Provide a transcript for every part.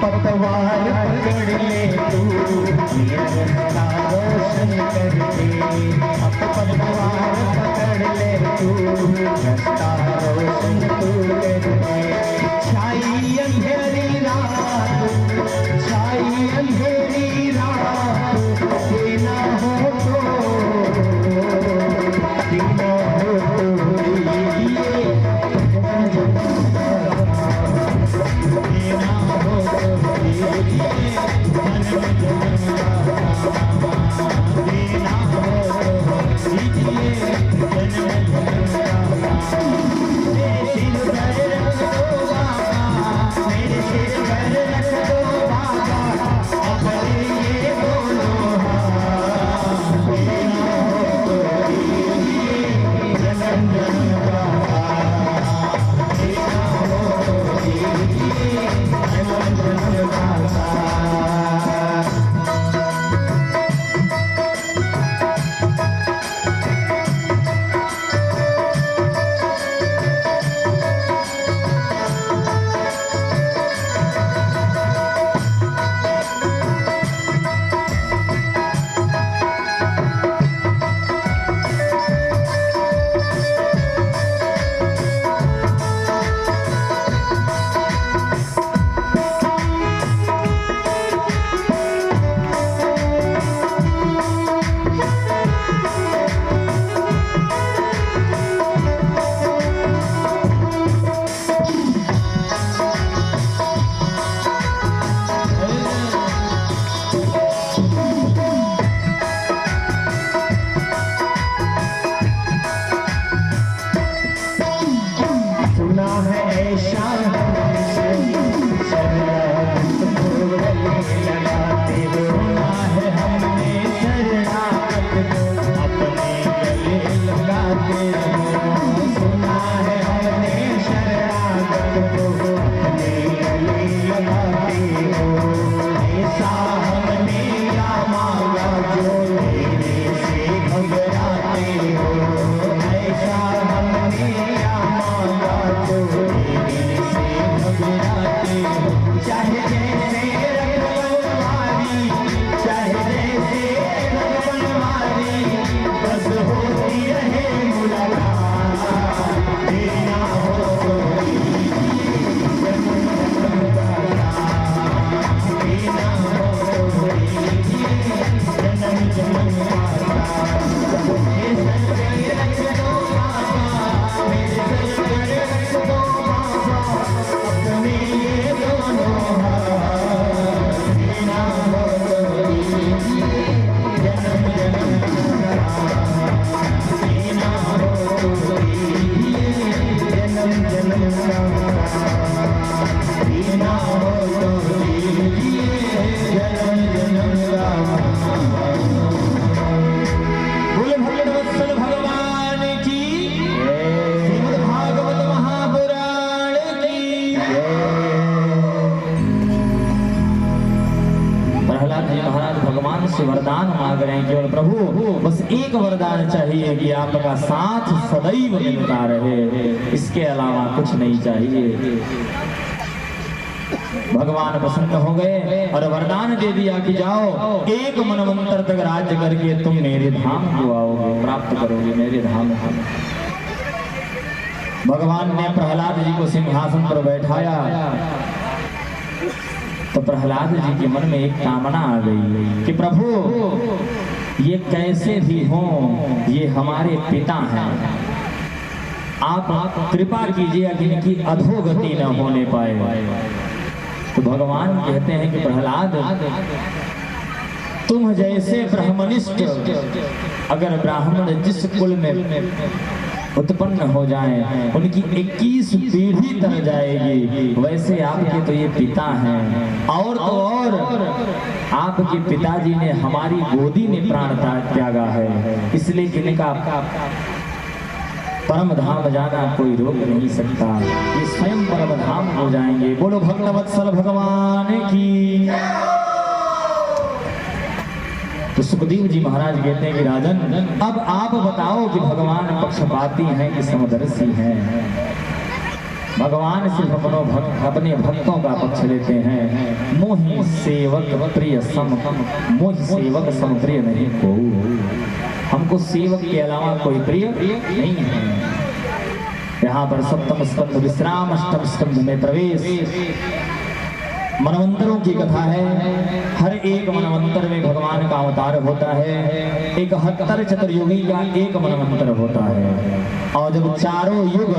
पतवार पकड़ ले तू रास्ता रोशन कर दे। अब पतवार पकड़ ले तू रास्ता रोशन तू कर दे। छाई अंधेरी रात, छाई अंधेरी रात, देना हो तो देना हो तो वरदान मांग रहे हैं केवल प्रभु, बस एक वरदान चाहिए कि आपका साथ सदैव मिलता रहे, इसके अलावा कुछ नहीं चाहिए। भगवान प्रसन्न हो गए और वरदान दे दिया कि जाओ 1 मनवंतर तक राज्य करके तुम मेरे धाम को आओगे, प्राप्त करोगे मेरे धाम को। भगवान ने प्रहलाद जी को सिंहासन पर बैठाया तो प्रहलाद जी के मन में एक कामना आ गई कि प्रभु ये कैसे भी हो, ये हमारे पिता हैं, आप कृपा कीजिए कि इनकी अधोगति न होने पाए। तो भगवान कहते हैं कि प्रहलाद, तुम जैसे ब्राह्मणिष्ठ अगर ब्राह्मण जिस कुल में उत्पन्न हो जाएं, उनकी 21 पीढ़ी तर जाएगी, वैसे आपके तो ये पिता हैं। और तो और आपके पिताजी ने हमारी गोदी में प्राण त्यागा है, इसलिए इनका परम धाम जाना कोई रोक नहीं सकता, ये स्वयं परम धाम हो जाएंगे। बोलो भक्तवत्सल भगवान की। तो सुखदेव जी महाराज कहते हैं कि राजन, अब आप बताओ कि भगवान पक्षपाती हैं कि समदर्शी हैं। भगवान सिर्फ अपने भक्तों का पक्ष लेते हैं। मोहि सेवक प्रिय सम, मोहि सेवक सम प्रिय नहीं को, हमको सेवक के अलावा कोई प्रिय नहीं है। यहाँ पर सप्तम स्कंध विश्राम, अष्टम स्कंध में प्रवेश। मनवंतरों की कथा है। हर एक मनवंतर में भगवान का अवतार होता है। 71 चतुर्युगी का एक मनवंतर होता है, और जब चारों युग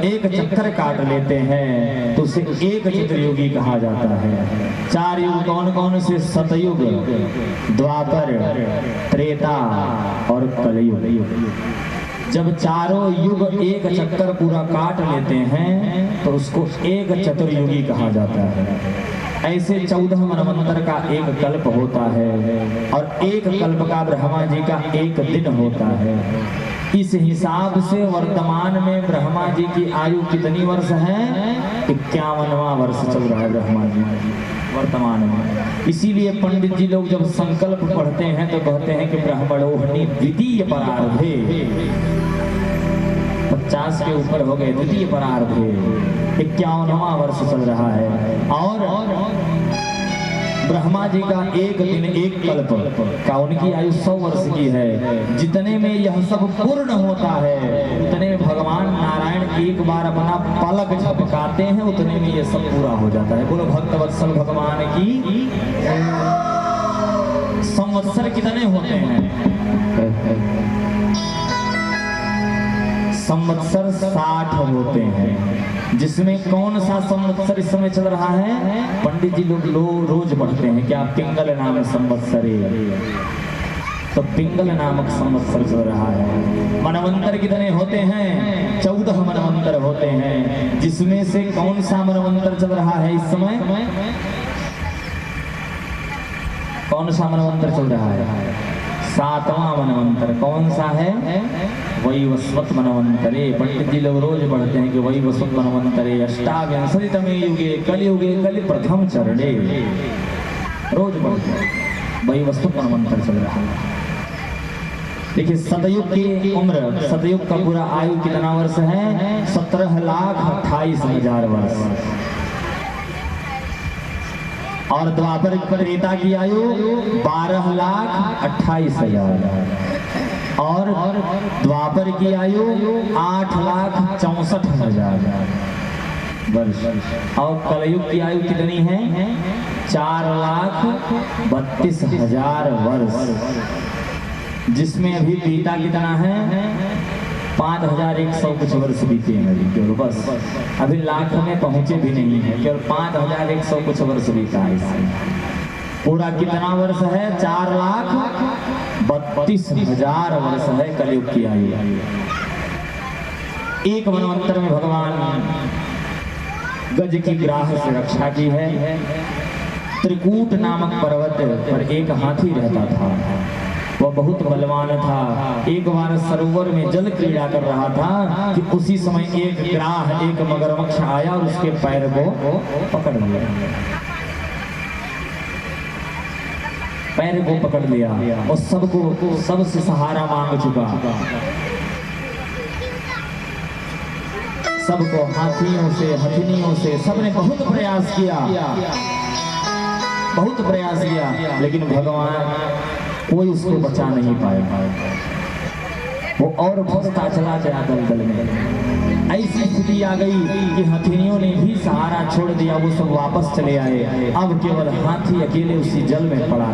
एक चक्कर काट लेते हैं तो उसे एक चतुर्युगी कहा जाता है। 4 युग कौन कौन से? सतयुग, द्वापर, त्रेता और कलयुग। जब चारों युग एक चक्कर पूरा काट लेते हैं तो उसको एक चतुर्युगी कहा जाता है। ऐसे 14 मनवंतर का एक कल्प होता है, और एक कल्प का ब्रह्मा जी का एक दिन होता है। इस हिसाब से वर्तमान में ब्रह्मा जी की आयु कितनी वर्ष है? 51वां वर्ष चल रहा है ब्रह्मा जी वर्तमान में। इसीलिए पंडित जी लोग जब संकल्प पढ़ते हैं तो कहते हैं कि ब्रह्मणोहनी द्वितीय परार्धे, 50 के ऊपर हो गए, द्वितीय परार्धे 51वां वर्ष चल रहा है। और ब्रह्मा जी का एक दिन एक कल्प का, उनकी आयु 100 वर्ष की है। जितने में यह सब पूर्ण होता है उतने में भगवान नारायण एक बार अपना पलक झपकाते हैं, उतने में यह सब पूरा हो जाता है। बोलो भक्तवत्सल भगवान की। संवत्सर कितने होते हैं? संवत्सर 60 होते हैं। जिसमें कौन सा संवत्सर इस समय चल रहा है? पंडित जी लोग रोज पढ़ते हैं क्या? पिंगल नाम संवत्सरे, तो पिंगल नामक संवत्सर चल रहा है। मनवंतर कितने होते हैं? 14 मनवंतर होते हैं। जिसमें से कौन सा मनवंतर चल रहा है इस समय? कौन सा मनवंतर चल रहा है? 7वां मनवंतर। कौन सा है? वैवस्वत मनवंतरे। पंडित जी लोग रोज पढ़ते हैं कि वैवस्वत मनवंतरे अष्टाविंशतितमे युगे कलियुगे कलि प्रथम चरणे, रोज पढ़ते हैं। वैवस्वत मनवंतर चल रहा है। देखिए सतयुग की उम्र, सतयुग का पूरा आयु कितना वर्ष है? 17,28,000 वर्ष। और द्वापर त्रेता की आयु 12,28,000, और द्वापर की आयु 8,64,000 वर्ष। और कलयुग की आयु कितनी है? 4,32,000 वर्ष। जिसमें अभी बीता कितना है? 5,100 कुछ वर्ष बीते हैं अभी केवल, बस अभी लाख में पहुंचे भी नहीं है, केवल 5,100 कुछ वर्ष बीता है इससे। पूरा कितना वर्ष है? 4,32,000 वर्ष है कलयुग की आयु। एक मनवंतर में भगवान गज की ग्राह से रक्षा की है। त्रिकूट नामक पर्वत पर एक हाथी रहता था, वह बहुत बलवान था। एक बार सरोवर में जल क्रीड़ा कर रहा था कि उसी समय एक ग्राह, एक मगरमच्छ आया और उसके पैर को पकड़ लिया, पैर को पकड़ लिया और सबको सबसे सहारा मांग चुका। सबको हाथियों से हथिनियों से सबने बहुत प्रयास किया, बहुत प्रयास किया, लेकिन भगवान कोई उसको बचा नहीं पाया। वो और फंसता चला गया दलदल में। ऐसी स्थिति आ गई कि हथिनियों ने भी सहारा छोड़ दिया, वो सब वापस चले आए। अब केवल हाथी अकेले उसी जल में पड़ा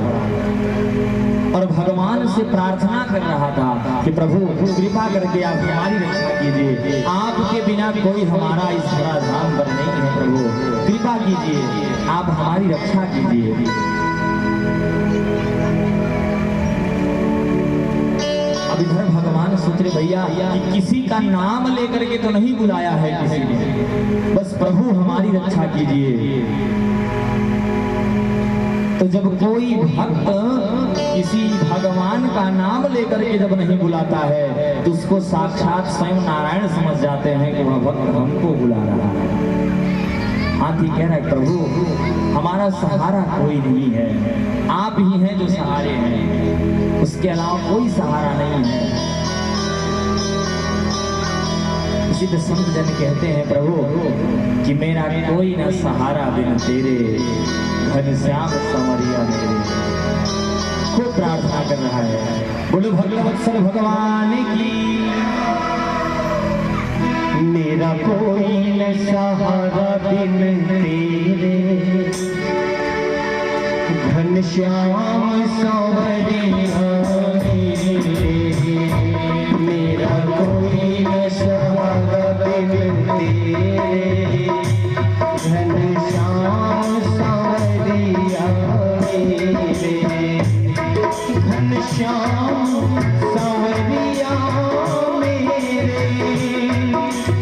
और भगवान से प्रार्थना कर रहा था कि प्रभु कृपा करके आप हमारी रक्षा कीजिए, आपके बिना कोई हमारा इस धरा धाम पर नहीं है। प्रभु कृपा कीजिए, आप हमारी रक्षा कीजिए। अब इधर भगवान सोच रहे भैया कि किसी का नाम लेकर के तो नहीं बुलाया है किसी ने, बस प्रभु हमारी रक्षा कीजिए। तो जब कोई भक्त किसी भगवान का नाम लेकर के जब नहीं बुलाता है तो उसको साक्षात स्वयं नारायण समझ जाते हैं कि वह भक्त हमको बुला रहा है। हाथी कह रहा है प्रभु हमारा सहारा कोई नहीं है, आप ही हैं जो सहारे हैं, उसके अलावा कोई सहारा नहीं है। इसी पे संत जन कहते हैं प्रभु कि मेरा कोई न सहारा बिन तेरे, घनश्याम संवरिया मेरे। खूब प्रार्थना कर रहा है। बोलो भगवत्सल भगवान की। मेरा कोई न सहारा बिन तेरे, घनश्याम संवरिया मेरे। मेरा कोई न सहारा बिन तेरे, घनश्याम संवरिया मेरे। घनश्याम संवरिया मेरे,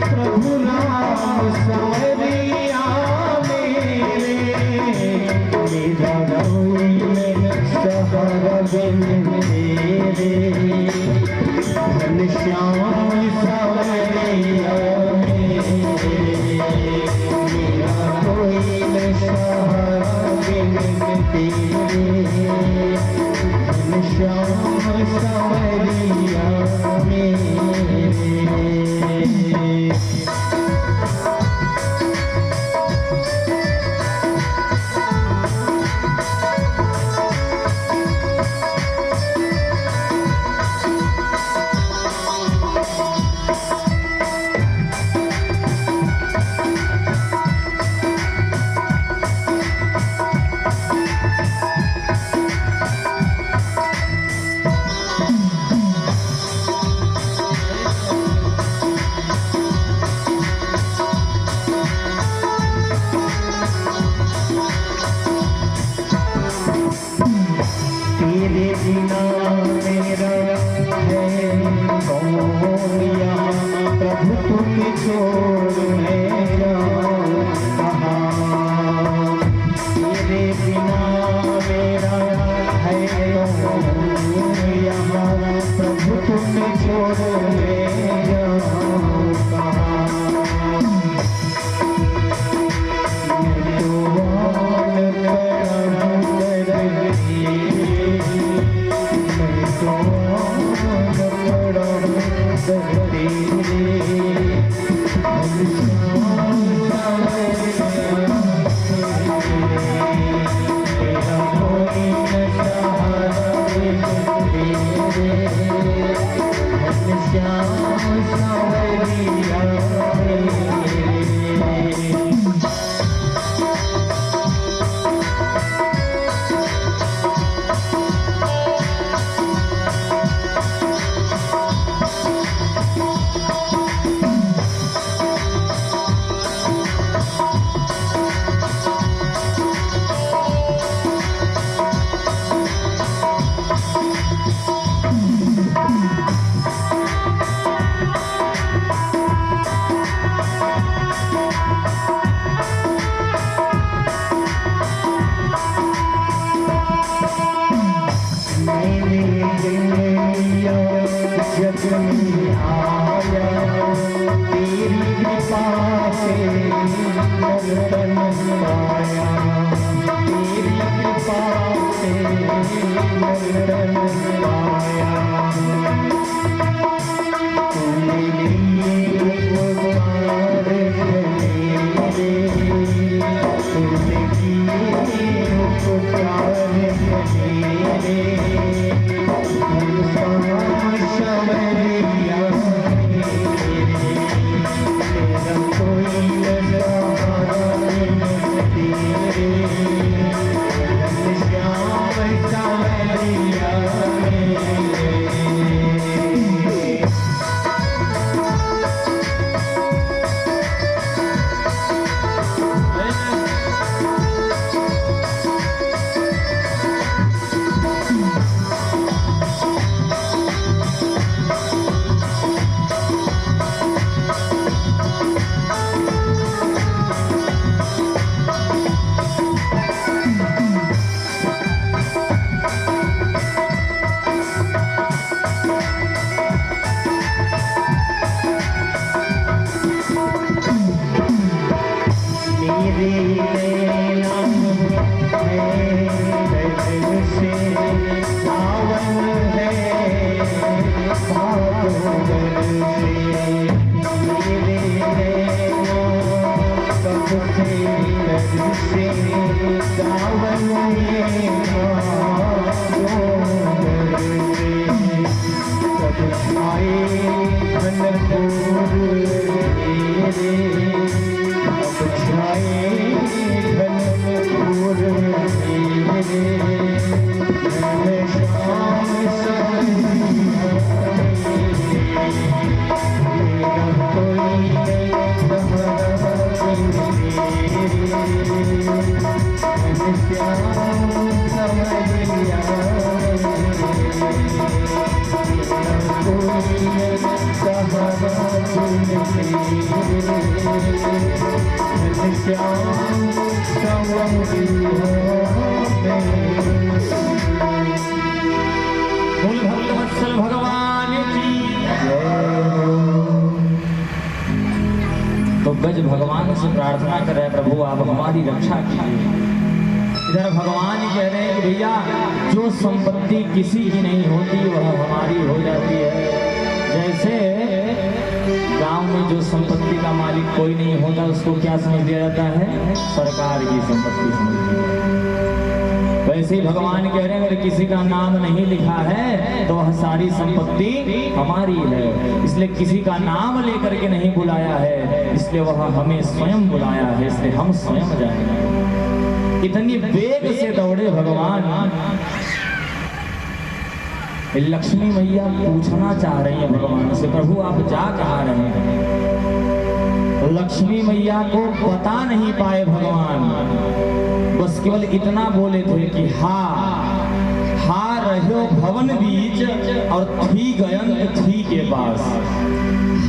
प्रभु राम संवरिया मेरे। मेरा कोई न सहारा बिन तेरे, घनश्याम संवरिया मेरे। मेरा कोई न सहारा बिन तेरे, घनश्याम संवरिया मेरे। तेरे बिना मेरा है कौन यहाँ, प्रभु तुझे छोड़ मैं जाऊँ कहाँ। तेरे बिना मेरा है कौन यहाँ, प्रभु तुझे छोड़ मैं जाऊँ कहाँ। मैं तो वाल पड़ा बोल भक्तवत्सल भगवान की। तो गज भगवान से प्रार्थना कर रहे प्रभु आप हमारी रक्षा कीजिए। इधर भगवान कह रहे हैं कि भैया जो संपत्ति किसी की नहीं होती वह हमारी हो जाती है। जैसे गांव में जो संपत्ति का मालिक कोई नहीं होता उसको क्या समझ दिया जाता है, सरकार की संपत्ति समझ दी जाती है। वैसे ही भगवान कह रहे हैं अगर किसी का नाम नहीं लिखा है तो वह सारी संपत्ति हमारी है। इसलिए किसी का नाम लेकर के नहीं बुलाया है, इसलिए वह हमें स्वयं बुलाया है, इसलिए हम स्वयं जाएंगे। इतनी वेग से दौड़े भगवान। लक्ष्मी मैया पूछना चाह रही है भगवान से, प्रभु आप जा कहाँ रहे हैं? लक्ष्मी मैया को बता नहीं पाए भगवान, बस केवल इतना बोले थे कि हा रहो भवन बीच और थी गयंत थी के पास।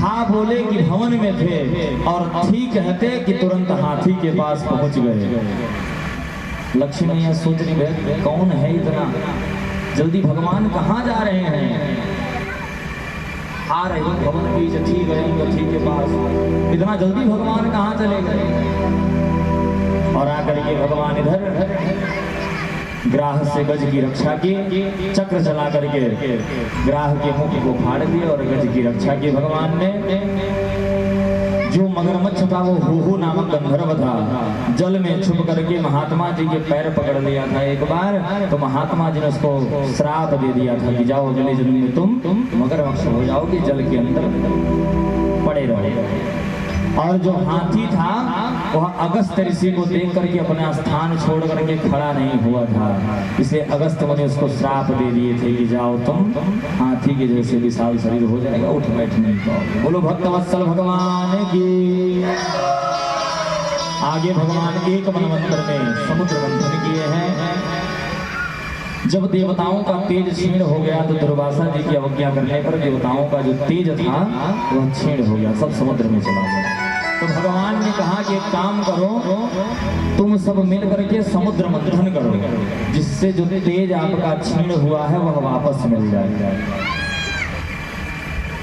हा बोले कि भवन में थे और थी कहते कि तुरंत हाथी के पास पहुंच गए। लक्ष्मी मैया सोच रही है कौन है इतना जल्दी, भगवान कहाँ जा रहे हैं? आ रहे भवन बीच थी गए थी के पास, इतना जल्दी भगवान कहाँ चले गए? और आकर के भगवान इधर ग्राह से गज की रक्षा की, चक्र चला करके ग्राह के मुख को फाड़ दिया और गज की रक्षा की भगवान ने। जो मगरमच्छ था वो हुहु नामक गंधर्व था, जल में छुप करके महात्मा जी के पैर पकड़ लिया था एक बार, तो महात्मा जी ने उसको श्राप दे दिया था कि जाओ अगले जन्म में तुम मगरमच्छ हो जाओगे, जल के अंदर पड़े रहोगे। और जो हाथी था वह अगस्त ऋषि को देख करके अपना स्थान छोड़ करके खड़ा नहीं हुआ था, इसलिए अगस्त मुनि उसको श्राप दे दिए थे कि जाओ तुम हाथी के जैसे विशाल शरीर हो जाएगा, उठ बैठ नहीं पाओगे। बोलो भक्तवत्सल भगवान की। आगे भगवान एक मनवंतर में समुद्र मंथन किए हैं। जब देवताओं का तेज क्षीण हो गया तो दुर्वासा जी की अवज्ञा करने पर देवताओं का जो तेज था वह क्षीण हो गया, सब समुद्र में चला गया। तो भगवान ने कहा कि एक काम करो, तुम सब मिल करके समुद्र मंथन करो, जिससे जो तेज आपका क्षीण हुआ है वह वापस मिल जाएगा।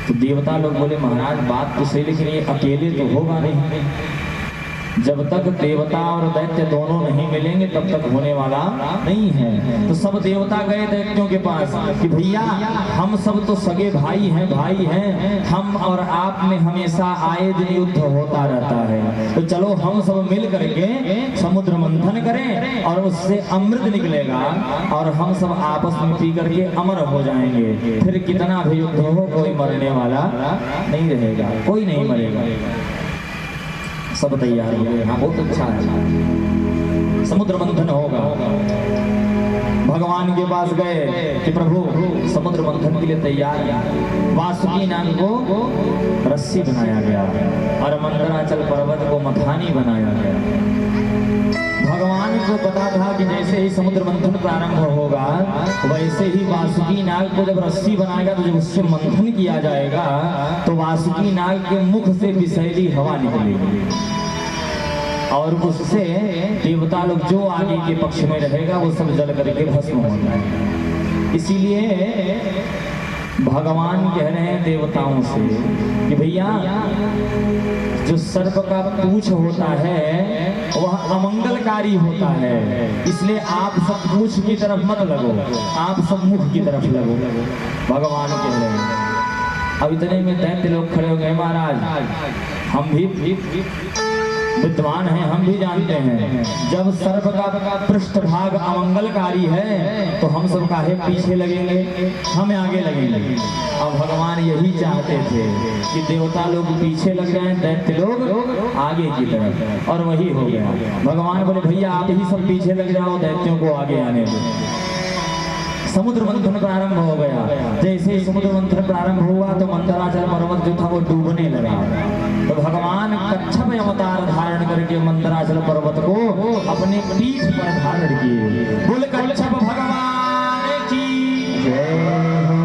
तो देवता लोग बोले महाराज बात तो सही, लेकिन ये अकेले तो होगा नहीं, जब तक देवता और दैत्य दोनों नहीं मिलेंगे तब तक होने वाला नहीं है। तो सब देवता गए दैत्यों के पास कि भैया हम सब तो सगे भाई हैं, हम और आप में हमेशा आए दिन युद्ध होता रहता है, तो चलो हम सब मिल करके समुद्र मंथन करें और उससे अमृत निकलेगा और हम सब आपस में पी करके अमर हो जाएंगे, फिर कितना भी युद्ध हो कोई मरने वाला नहीं रहेगा, कोई नहीं मरेगा। सब तैयार हो गए, हाँ बहुत अच्छा है, समुद्र मंथन होगा। भगवान के पास गए कि प्रभु समुद्र मंथन के लिए तैयार है। वासुकी नाग को रस्सी बनाया गया और मंदराचल पर्वत को मथानी बनाया गया। भगवान को पता था कि जैसे ही समुद्र मंथन प्रारंभ होगा वैसे ही वासुकी नाग को जब रस्सी बनाएगा तो जब उससे मंथन किया जाएगा तो वासुकी नाग के मुख से विषैली हवा निकलेगी और उससे देवता लोग जो आगे के पक्ष में रहेगा वो सब जल करके भस्म हो जाएगा। इसीलिए भगवान कह रहे हैं देवताओं से कि भैया जो सर्प का पूछ होता है वह अमंगलकारी होता है, इसलिए आप सब पूछ की तरफ मत लगो, आप सब मुख की तरफ लगो। भगवान कह रहे हैं। अब इतने में दैत्य लोग खड़े हो गए, महाराज हम भी विद्वान हैं, हम भी जानते हैं जब सर्प का पृष्ठभाग अमंगलकारी है तो हम सब काहे पीछे लगेंगे, हम आगे लगेंगे। अब भगवान यही चाहते थे कि देवता लोग पीछे लग जाएं, दैत्य लोग आगे की तरफ, और वही हो गया। भगवान बोले भैया आप ही सब पीछे लग जाओ, दैत्यों को आगे आने दो। समुद्र मंथन प्रारंभ हो गया। जैसे ही समुद्र मंथन प्रारंभ हुआ तो मंदराचल पर्वत जो था वो डूबने लगा। तो भगवान कच्छप अवतार धारण करके मंदराचल पर्वत को अपने पीठ पर धारण किए। बोल कच्छप भगवान की जय हो।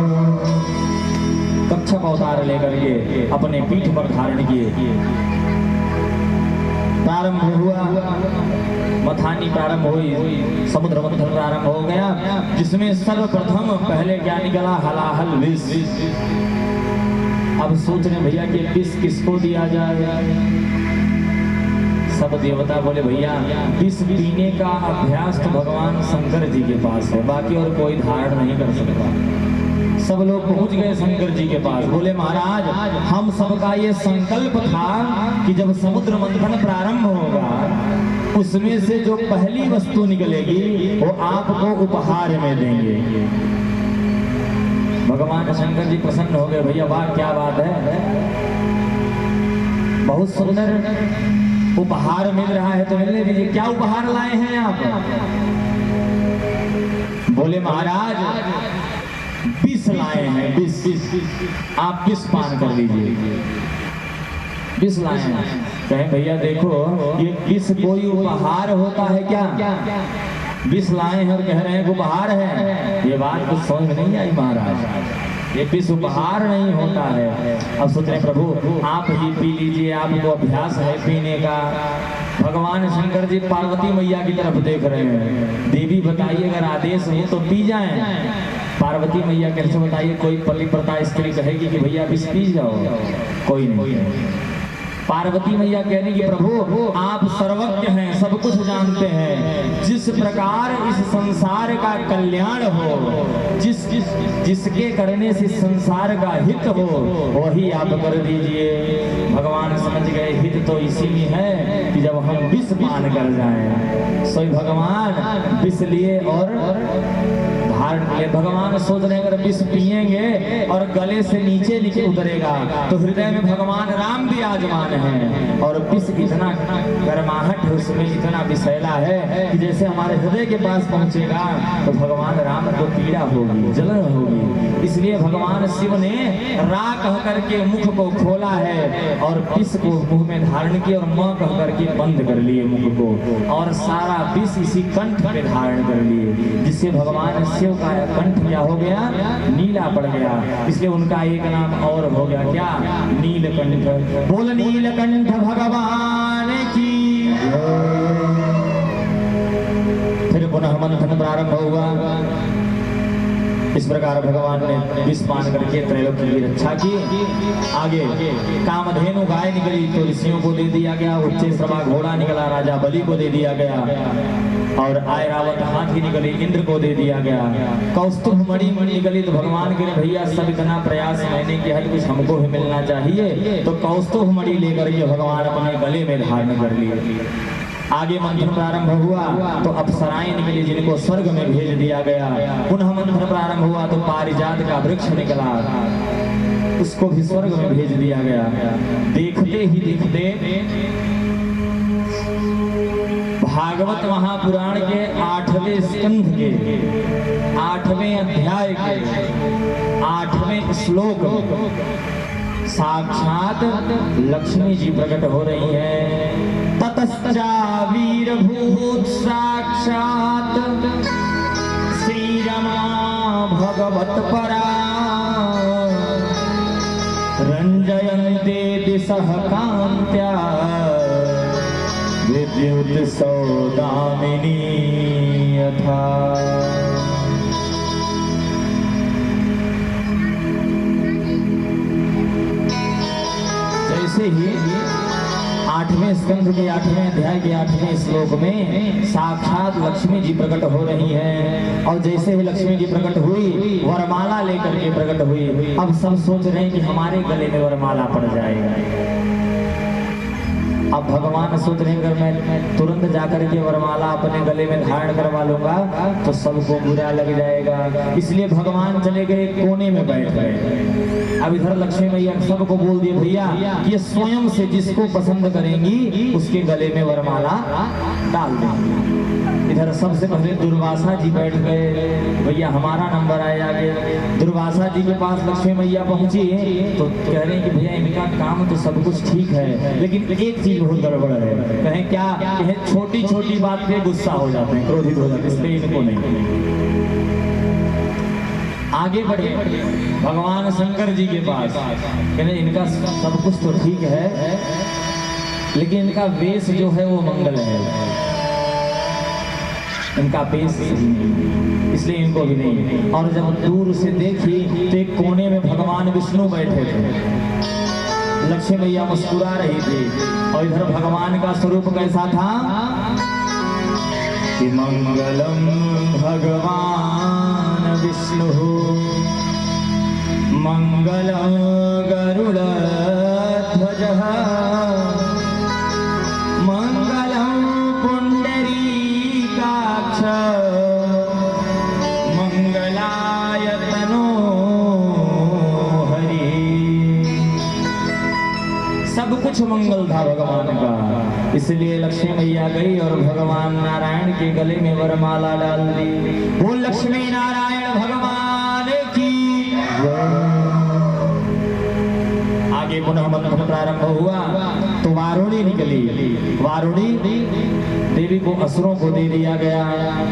कच्छप अवतार लेकर के अपने पीठ पर धारण किए। प्रारंभ हुआ, मथानी प्रारंभ हुई, समुद्र मंथन प्रारंभ हो गया, जिसमें सर्वप्रथम पहले क्या निकला, हलाहल विष। अब सोच रहे भैया कि विष किसको दिया जाए। सब देवता बोले भैया विष पीने का अभ्यास तो भगवान शंकर जी के पास है, बाकी और कोई धारण नहीं कर सकता। सब लोग पहुंच गए शंकर जी के पास। बोले महाराज हम सबका ये संकल्प था कि जब समुद्र मंथन प्रारंभ होगा उसमें से जो पहली वस्तु निकलेगी वो आपको उपहार में देंगे। भगवान शंकर जी प्रसन्न हो गए, भैया वाह क्या बात है, बहुत सुंदर उपहार मिल रहा है तो मिलने दीजिए। क्या उपहार लाए हैं आप? बोले महाराज विष लाए हैं, विष, आप विष पान कर लीजिए। विष लाए हैं। कहें भैया देखो ये विष कोई उपहार होता है क्या? विष लाए हैं और कह रहे हैं उपहार है, ये बात कुछ समझ में नहीं आई महाराज। ये विष उपहार नहीं होता है। अब सोच रहे प्रभु आप ही पी लीजिए, आपको अभ्यास है पीने का। भगवान शंकर जी पार्वती मैया की तरफ देख रहे हैं, देवी बताइए अगर आदेश हो तो पी जाएं। पार्वती मैया कैसे बताइए, कोई पतिव्रता स्त्री कहेगी कि भैया विष पी जाओ, कोई नहीं। पार्वती मैया कह रही कि प्रभु आप सर्वज्ञ हैं, सब कुछ जानते हैं, जिस प्रकार इस संसार का कल्याण हो, जिसके करने से संसार का हित हो वही आप कर दीजिए। भगवान समझ गए हित तो इसी में है कि जब हम विष पान कर जाएं। सोई भगवान विष लिए और धारण किए। भगवान सोच रहे अगर विष पिएंगे और गले से नीचे नीचे उतरेगा तो हृदय में भगवान राम विराजमान है, और विष इतना गर्माहट है उसमें, इतना विषैला है कि जैसे हमारे हृदय के पास पहुंचेगा तो भगवान राम को पीड़ा होगी, जलन होगी। इसलिए भगवान शिव ने रा कह करके मुख को खोला है और विष को मुंह में धारण किया और म कह करके बंद कर लिए मुख को, और सारा विष इसी कंठ पे धारण कर लिए, जिससे भगवान शिव का कंठ क्या हो गया, नीला पड़ गया। इसलिए उनका एक नाम और हो गया क्या, नीलकंठ। बोल नीलकंठ भगवान की। फिर पुनः मंथन प्रारंभ हुआ। इस प्रकार भगवान ने विष पान करके त्रैलोक्य की रक्षा की। आगे कामधेनु गाय निकली तो ऋषियों को दे दिया गया, उच्चैश्रवा घोड़ा निकला राजा बलि को दे दिया गया, और ऐरावत हाथी निकली इंद्र को दे दिया गया। कौस्तुभ मणि निकली तो भगवान के भैया सब इतना प्रयास मैंने किया कुछ हमको भी मिलना चाहिए, तो कौस्तुभ मणि लेकर के भगवान अपने गले में धारण कर लिए। आगे मंथन प्रारंभ हुआ तो अप्सराएं निकली जिनको स्वर्ग में भेज दिया गया। पुनः मंथन प्रारंभ हुआ तो पारिजात का वृक्ष निकला, उसको भी स्वर्ग में भेज दिया गया। देखते ही देखते भागवत महापुराण के 8वें स्कंध के 8वें अध्याय के 8वें श्लोक साक्षात लक्ष्मी जी प्रकट हो रही है। ततश्चा वीरभूत साक्षात श्री रमा भगवत परा रंजयन्ते दिशः कान्त्या विद्युत सौदामिनी यथा। 5वें स्कंध के 8वें अध्याय के 8वें श्लोक में साक्षात लक्ष्मी जी प्रकट हो रही है। और जैसे ही लक्ष्मी जी प्रकट हुई, वरमाला लेकर के प्रकट हुई। अब सब सोच रहे हैं कि हमारे गले में वरमाला पड़ जाएगा। अब भगवान सोच रहे हैं अगर मैं तुरंत जाकर के वरमाला अपने गले में धारण करवा लूंगा तो सबको बुरा लग जाएगा। इसलिए भगवान चले गए कोने में बैठ गए। अब इधर लक्ष्मी मैया सबको बोल दिए भैया ये स्वयं से जिसको पसंद करेंगी उसके गले में वरमाला डाल देंगे। इधर सबसे पहले दुर्वासा जी बैठ गए। भैया हमारा नंबर आया आगे। दुर्वासा जी के पास लक्ष्मी मैया पहुंची तो कह रहे हैं कि भैया इनका काम तो सब कुछ ठीक है लेकिन एक चीज बहुत गड़बड़ है। कहें क्या? कहें छोटी छोटी बात पे गुस्सा हो जाते हैं, क्रोधित हो जाते हैं, इसलिए इनको नहीं। आगे बढ़े भगवान शंकर जी के पास, कहने इनका सब कुछ तो ठीक है लेकिन इनका वेश जो है वो मंगल है, इनका वेश इसलिए इनको भी नहीं। और जब दूर से देखी तो एक कोने में भगवान विष्णु बैठे थे। लक्ष्मी मैया मुस्कुरा रही थी और इधर भगवान का स्वरूप कैसा था कि मंगलम भगवान विष्णु मंगलम गरुड़ ध्वज मंगलम पुंडरीकाक्ष मंगलाय तनो हरि। सब कुछ मंगल था भगवान का। इसलिए लक्ष्मी मैया गई और भगवान नारायण के गले में वरमाला डाल दी। बोल लक्ष्मी नारायण भगवान की। आगे पुनः मंथन प्रारंभ हुआ तो वारुणी निकली। वारुणी देवी को असुरों को दे दिया गया।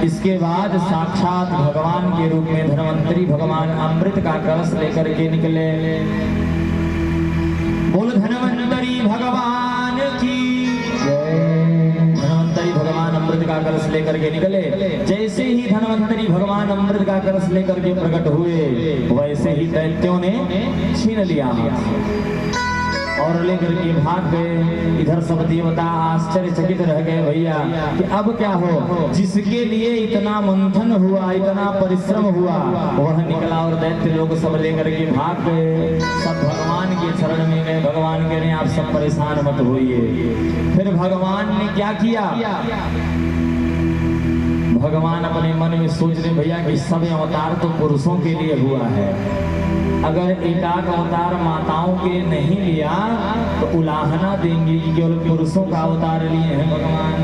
इसके बाद साक्षात भगवान के रूप में धन्वंतरी भगवान अमृत का कलश लेकर के निकले। बोल धन्वंतरी भगवान की। धन्वंतरी भगवान अमृत का कलश लेकर के निकले। जैसे ही धन्वंतरी भगवान अमृत का कलश लेकर के प्रकट हुए वैसे ही दैत्यों ने छीन लिया और लेकर के भाग गए। इधर सब देवता आश्चर्यचकित रह गए भैया कि अब क्या हो। जिसके लिए इतना मंथन हुआ, इतना परिश्रम हुआ, वह निकला और दैत्य लोग सब लेकर के भाग गए। सब भगवान के शरण में गए। भगवान कह रहे हैं आप सब परेशान मत होइए। फिर भगवान ने क्या किया? भगवान अपने मन में सोच रहे भैया कि सब अवतार तो पुरुषों के लिए हुआ है, अगर एकाक अवतार माताओं के नहीं लिया तो उलाहना देंगे कि केवल पुरुषों का अवतार लिए हैं भगवान।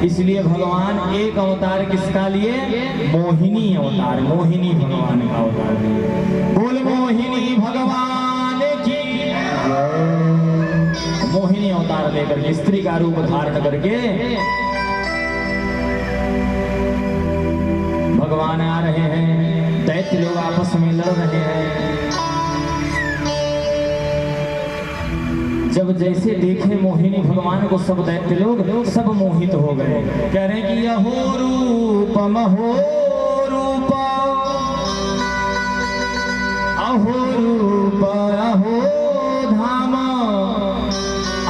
इसलिए भगवान एक अवतार किसका लिए? मोहिनी अवतार, मोहिनी भगवान का अवतार लिए। बोल मोहिनी भगवान की। मोहिनी अवतार लेकर के स्त्री का रूप धारण करके भगवान आ रहे हैं। दैत्य लोग आपस में लड़ रहे हैं। जब जैसे देखे मोहिनी भगवान को सब दैत्य लोग सब मोहित हो गए। कह रहे हैं कि यहो रूप महो रूप अहो रूप अहो धाम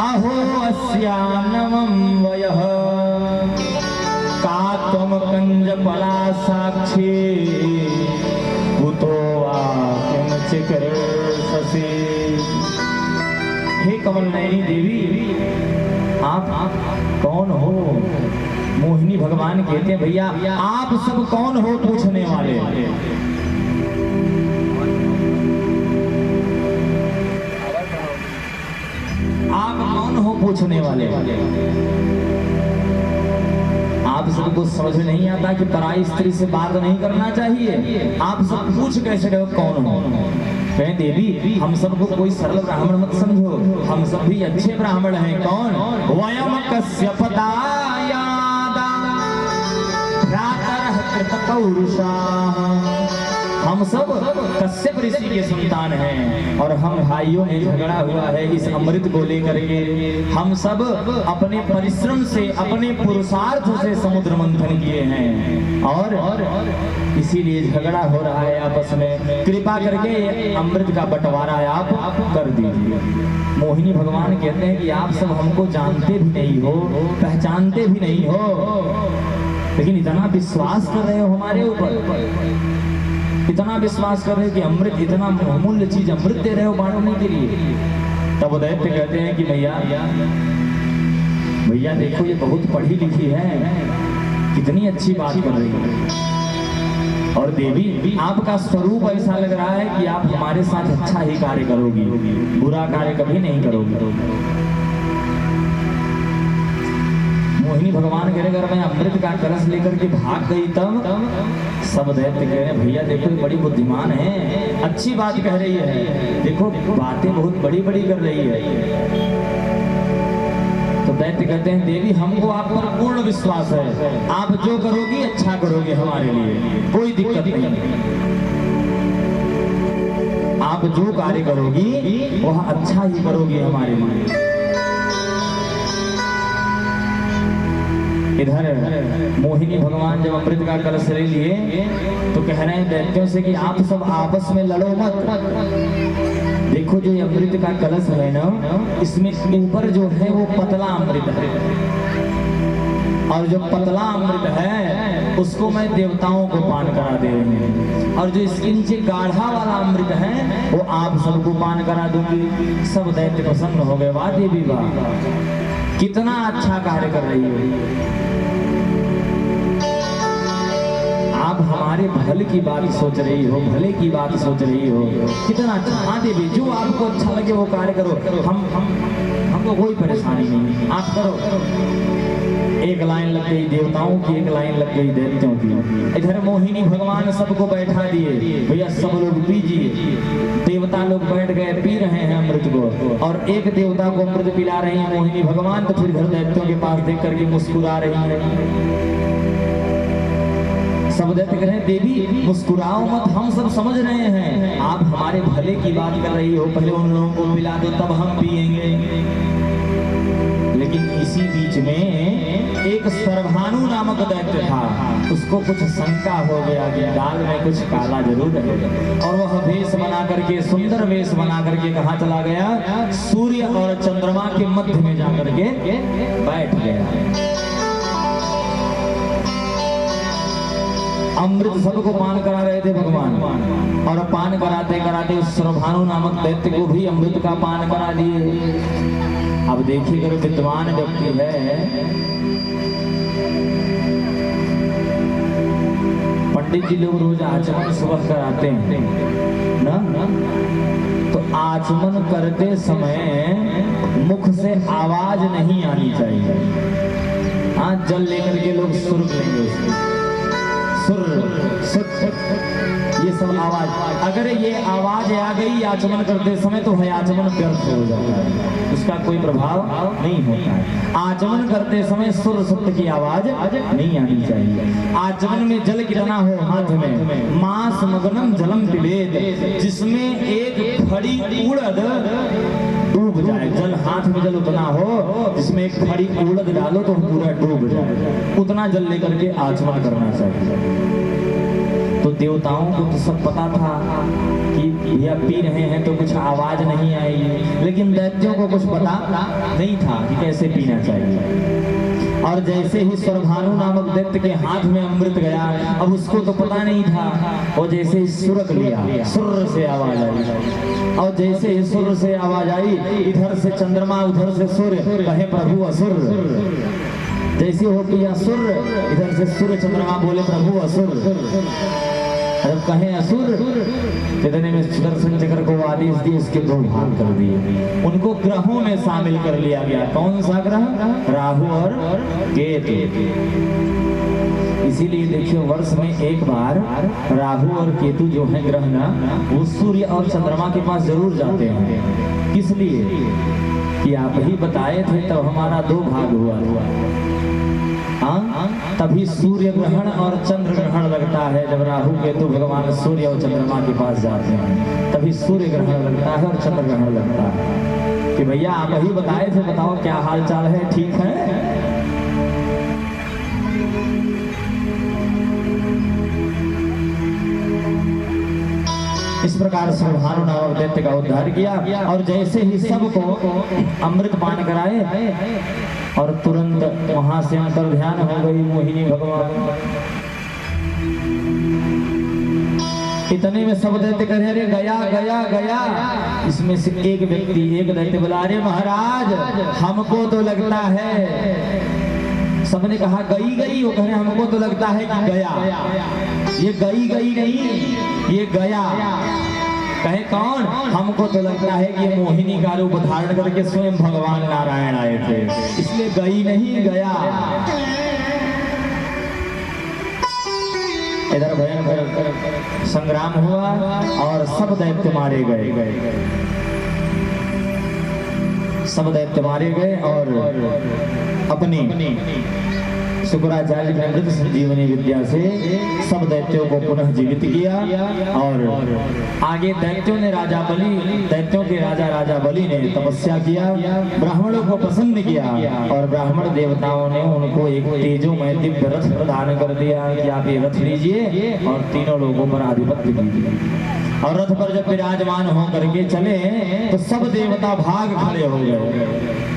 अहो अस्यानमं वयः का त्वं कंजपला साक्षी कुतो वा किंचिकर्षसि। हे कमल नयनी देवी आप कौन हो? मोहिनी भगवान कहते हैं भैया आप सब कौन हो पूछने वाले? आप कौन हो पूछने वाले? आप सबको समझ नहीं आता कि पराई स्त्री से बात नहीं करना चाहिए। आप सब पूछ कैसे रहे हो कौन हो? कहें देवी हम सबको कोई सरल ब्राह्मण मत समझो, हम सब भी अच्छे ब्राह्मण हैं। कौन? वयम कश्यपदायादा भ्रातरः कृतपौरुषाः हम सब कश्यप ऋषि के संतान हैं और हम भाइयों में झगड़ा हुआ है इस अमृत को लेकर के। हम सब अपने परिश्रम से, अपने पुरुषार्थ से समुद्र मंथन किए हैं और इसीलिए झगड़ा हो रहा है आपस में। कृपा करके ये अमृत का बंटवारा आप कर दीजिए। मोहिनी भगवान कहते हैं कि आप सब हमको जानते भी नहीं हो, पहचानते भी नहीं हो, लेकिन इतना विश्वास कर रहे हो हमारे ऊपर, इतना विश्वास कर रहे हो कि अमृत, इतना बहुमूल्य चीज अमृत दे रहे हो बांटने के लिए। तब दैत्य कहते हैं कि भैया भैया देखो ये बहुत पढ़ी लिखी है, कितनी अच्छी बात कर रही है, और देवी आपका स्वरूप ऐसा लग रहा है कि आप हमारे साथ अच्छा ही कार्य करोगी, बुरा कार्य कभी नहीं करोगी। मोहिनी भगवान कह रहे अगर मैं अमृत का कलश लेकर के भाग गई तब सब दैत्य कह रहे भैया देखो ये बड़ी बुद्धिमान है, अच्छी बात कह रही है, देखो बातें बहुत बड़ी बड़ी कर रही है। तो दैत्य कहते हैं देवी हमको आप पर पूर्ण विश्वास है, आप जो करोगी अच्छा करोगे हमारे लिए, कोई दिक्कत नहीं, आप जो कार्य करोगी वह अच्छा ही करोगी हमारे लिए। इधर मोहिनी भगवान जब अमृत का कलश ले लिए तो कह रहे हैं दैत्यों से कि आप सब आपस में लड़ो मत। देखो जो ये अमृत का कलश है ना, इसमें ऊपर जो है वो पतला अमृत है, और जो पतला अमृत है उसको मैं देवताओं को पान करा दे रही हूँ, और जो इसके नीचे गाढ़ा वाला अमृत है वो आप सबको पान करा दूंगी। सब दैत्य प्रसन्न हो गए, वाह देवी वाह, कितना अच्छा कार्य कर रही हो आप, हमारे भले की बात सोच रही हो, भले की बात सोच रही हो, कितना अच्छा। हाँ देवी जो आपको अच्छा लगे वो कार्य करो, हमको कोई परेशानी नहीं, आप करो। एक लाइन लग गई देवताओं की, एक लाइन लग गई दैत्यों की। इधर मोहिनी भगवान सबको बैठा दिए, भैया सब लोग पीजिए। देवता लोग बैठ गए, पी रहे हैं अमृत को, और एक देवता को अमृत पिला रही है मोहिनी भगवान, तो फिर घर दैत्यों के पास देख करके मुस्कुरा रही है। सब दैत्य कह रहे हैं देवी मुस्कुराओ मत, हम सब समझ रहे हैं आप हमारे भले की बात कर रही हो, पहले उन लोगों को पिला दो तब हम पिएंगे। लेकिन इसी बीच में एक सर्वभानु नामक दैत्य था, उसको कुछ शंका हो गया कि दाल में कुछ काला जरूर है, और वह वेश बना करके, सुंदर वेश बना करके कहाँ चला गया, सूर्य और चंद्रमा के मध्य में जाकर के बैठ गया। अमृत सबको पान करा रहे थे भगवान, और पान कराते कराते उस सर्वभानु नामक दैत्य को भी अमृत का पान करा दिए। अब देखिए अगर विद्वान व्यक्ति है, पंडित जी लोग रोज आचमन सुबह कराते हैं ना, तो आचमन करते समय मुख से आवाज नहीं आनी चाहिए। हाँ जल लेकर के लोग सुर्ग लेंगे उसको, सुर ये सब आवाज, अगर ये आवाज आ गई आचमन करते समय तो है आचमन व्यर्थ हो जाता है, उसका कोई प्रभाव नहीं होता है। आचमन करते समय सुर सत्य की आवाज नहीं आनी चाहिए। आचमन में जल कितना हो हाथ में, मास मगनम जलम पिबेद, जिसमें एक खड़ी उड़द डूब जाए, जल हाथ में जल उतना हो जिसमें एक खड़ी उड़द डालो तो पूरा डूब जाए, उतना जल लेकर के आचमन करना चाहिए। तो देवताओं को तो सब पता था कि भैया पी रहे हैं तो कुछ आवाज नहीं आएगी, लेकिन दैत्यों को कुछ पता नहीं था कि कैसे पीना चाहिए। और जैसे ही सर्वभानु नामक दैत्य के हाथ में अमृत गया, अब उसको तो पता नहीं था, और जैसे ही सुरक लिया, सुर से आवाज आई, और जैसे ही सुर से आवाज आई, इधर से चंद्रमा उधर से सूर्य, कहे प्रभु असुर। जैसे हो गया असुर, इधर से सूर्य चंद्रमा बोले प्रभु असुर। जब कहे असुर, इतने में सुदर्शन चक्र को आदेश दिए, उसके दो भाग कर दिए, उनको ग्रहों में शामिल कर लिया गया। कौन सा ग्रह? राहु और केतु। इसीलिए देखिए वर्ष में एक बार राहु और केतु जो है ग्रह ना, वो सूर्य और चंद्रमा के पास जरूर जाते हैं। किस लिए? कि आप ही बताए थे तब हमारा 2 भाग हुआ। हाँ, तभी सूर्य ग्रहण और चंद्र ग्रहण लगता है जब राहु केतु भगवान सूर्य और चंद्रमा के पास जाते हैं, तभी सूर्य ग्रहण लगता है और चंद्र ग्रहण लगता है। कि भैया आप ही बताए थे, बताओ क्या हाल चाल है, ठीक है? इस प्रकार से भानु नामक दैत्य का उद्धार किया और जैसे ही सबको अमृत पान कराए और तुरंत वहां से अंतर ध्यान हो गई मोहिनी भगवान। इतने में सब दैत्य कह रहे गया गया गया। इसमें से एक व्यक्ति, एक दैत्य बोला, अरे महाराज हमको तो लगता है। सबने कहा गई गई, वो कह रहे हमको तो लगता है कि गया। ये गई गई नहीं, ये गया। कहे कौन? हमको तो लगता है कि मोहिनी का रूप धारण करके स्वयं भगवान नारायण आए थे, इसलिए गई नहीं गया। इधर भयंकर संग्राम हुआ और सब दैत्य मारे गए, सब दैत्य मारे गए और अपनी शुक्राचार्य ने अमृत संजीवनी विद्या से सब दैत्यों को पुनः जीवित किया। और आगे दैत्यों ने दैत्यों के राजा बलि ने तपस्या किया, ब्राह्मणों को प्रसन्न किया और ब्राह्मण देवताओं ने उनको एक तेजोमय दिव्य रथ प्रदान कर दिया कि आप ये रथ लीजिए और तीनों लोगों पर आधिपत्य कीजिए। और रथ पर जब विराजमान होकर के चले तो सब देवता भाग खड़े हो गए।